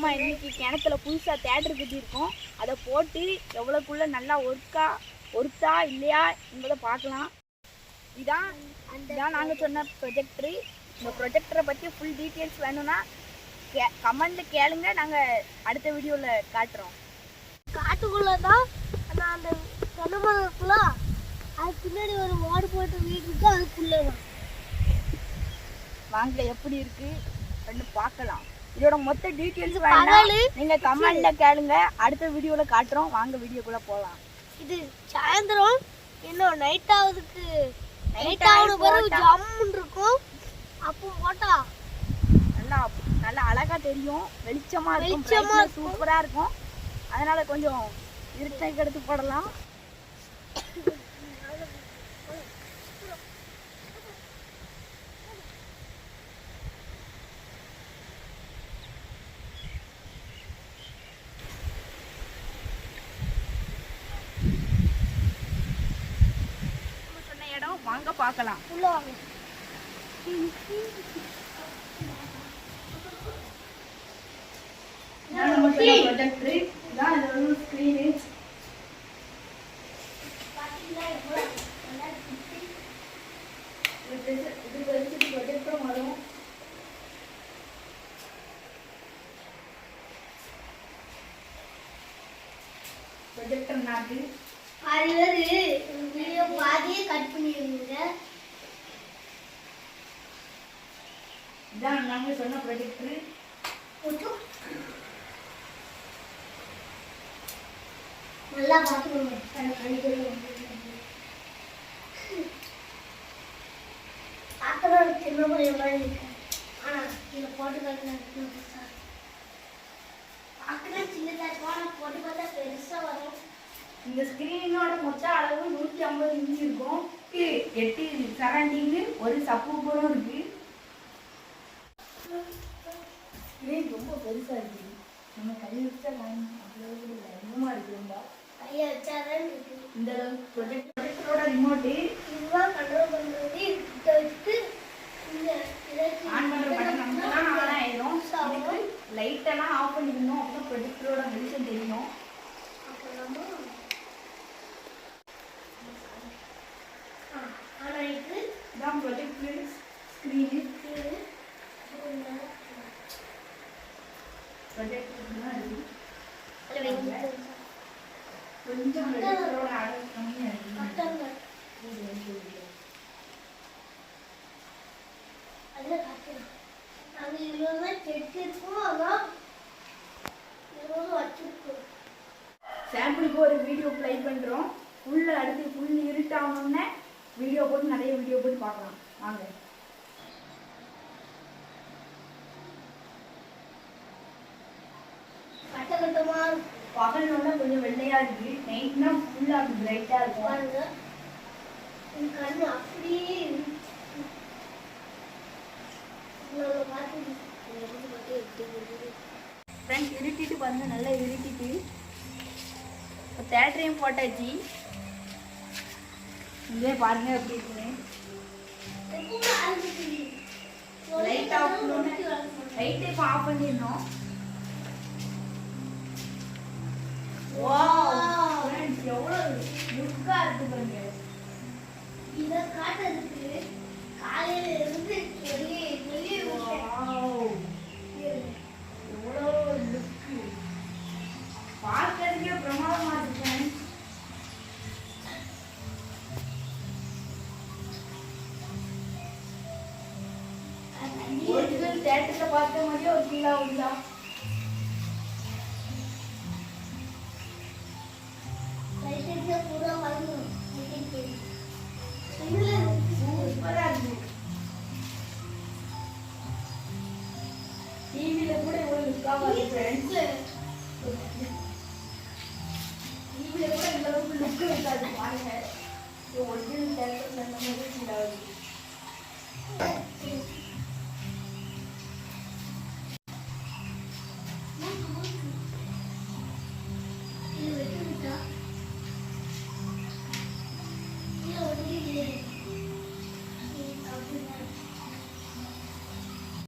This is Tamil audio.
நம்ம இன்னைக்கு கிணத்துல புதுசாக தேட்டர் கட்டியிருக்கோம். அதை போட்டு எவ்வளோக்குள்ள நல்லா ஒர்த்தா இல்லையா என்பதை பார்க்கலாம். இதான் நாங்கள் சொன்ன ப்ரொஜெக்டரு. இந்த ப்ரொஜெக்டரை பற்றி ஃபுல் டீட்டெயில்ஸ் வேணும்னா கமெண்ட்டில் கேளுங்க, நாங்கள் அடுத்த வீடியோவில் காட்டுறோம். காட்டுக்குள்ளே தான் ஆனால் அந்த கனமரக்குள்ள அது பின்னாடி ஒரு ஓடு போட்டு வீடு இருக்கு, அதுக்குள்ளே தான். வாங்க எப்படி இருக்கு ரெண்டு பார்க்கலாம். இதோட மொத்த டீட்டெயில்ஸ் வேணும், நீங்கள் கமெண்ட்டில் கேளுங்க, அடுத்த வீடியோவில் காட்டுறோம். வாங்க வீடியோக்குள்ளே போகலாம். இது சாயந்தரம் இன்னும் நைட் ஆகுதுக்கு பிறகு ஜம்முன்னு இருக்கும். அப்போ போட்டா நல்லா அழகா தெரியும், வெளிச்சமா இருக்கும், சூப்பரா இருக்கும். அதனால கொஞ்சம் இருட்டைக்கு எடுத்து போடலாம். சொன்ன இடம் வாங்க பார்க்கலாம். உள்ள வாங்க. ப்ரொஜெக்டர் இதான், இது ஒரு ஸ்க்ரீனு. இது வச்சுட்டு ப்ரொஜெக்டரும் வரும். ப்ரொஜெக்டர் நாட்டு வீடியோ பாதியே கட் பண்ணிடுங்க. இதான் நாங்கள் சொன்ன ப்ரொஜெக்டர். நல்லா பார்த்துக்கோங்க. பார்க்கதான் சின்ன பிள்ளைய மாதிரி இருக்கு, ஆனால் இதில் போட்டு பார்க்கலாம். பார்க்கலாம் சின்னதாக போட்டு பார்த்தா பெருசாக வரும். இந்த ஸ்கிரீனோட மொத்த அளவு 150 இன்ச் இருக்கும். 8 சரௌண்டிங்கு, ஒரு சப்பூப்பரும் இருக்கு. ஸ்கிரீன் ரொம்ப பெருசா இருக்கு. நம்ம கை வச்சா அவ்வளோ அதிகமாக இருக்குங்களா? கையை வச்சாதான் இருக்கு. இந்த ப்ரொஜெக்டரோட ரிமோட்டு இதுதான் கண்ட்ரோல் பண்ணுறது. இதை வச்சுட்டு ஆன் பண்ணுற பட்டன் நமக்குலாம் ஆன் ஆயிடும். இதுக்கு லைட்டெல்லாம் ஆஃப் பண்ணிக்கணும், அப்போ ப்ரொஜெக்டரோட வெளிச்சம் தெரியும். இதான் ப்ரொஜெக்டர் ஸ்க்ரீனு. கொஞ்சம் ப்ரொஜெக்டரோட அளவு கம்மியாக இருக்கு. சாம்பிளுக்கு ஒரு வீடியோ ப்ளே பண்ணுறோம். அடுத்து ஃபுல் இருட்டாகணுன்னே வீடியோ போட்டு நிறைய வீடியோ போட்டு பார்க்கலாம். வாங்க. பகலோட கொஞ்சம் வெள்ளையா இருக்கு, நைட்னா ஃபுல்லா பிரைட்டா இருக்கும். கண்ணு அப்படியே ஃப்ரெண்ட்ஸ் இருட்டிட்டு பாருங்க, நல்லா இருட்டிட்டு. இப்போ தேட்டரையும் போட்டாச்சு. இங்கே பாருங்க எப்படி இருக்குன்னு. லைட் ஆஃப் லைட்டை இப்போ ஆஃப் பண்ணிடணும். வாவ் ஃப்ரெண்ட்ஸ், எவ்வளோ லுக்கா இருக்கு பாருங்க. இதை காட்டுறதுக்கு காலையில இருந்து எவ்வளோ லுக்கு பார்க்கறதுக்கே பிரமாதமா இருக்கு ஃப்ரெண்ட்ஸ். ஒரிஜினல் தேட்டர்ல பார்த்த மாதிரியே ஒரு ஃபீல் ஆகுதா? பூரா வந்து சூப்பரா இருக்கு. டிவில கூட இவ்வளவு லுக்கா வருது ஃப்ரெண்ட்ஸ். டிவில கூட இந்த அளவுக்கு லுக் இருக்காது பாருங்க. ஒரிஜினல் தேட்டர்ல அந்த மாதிரி ஃபீல் ஆகுது.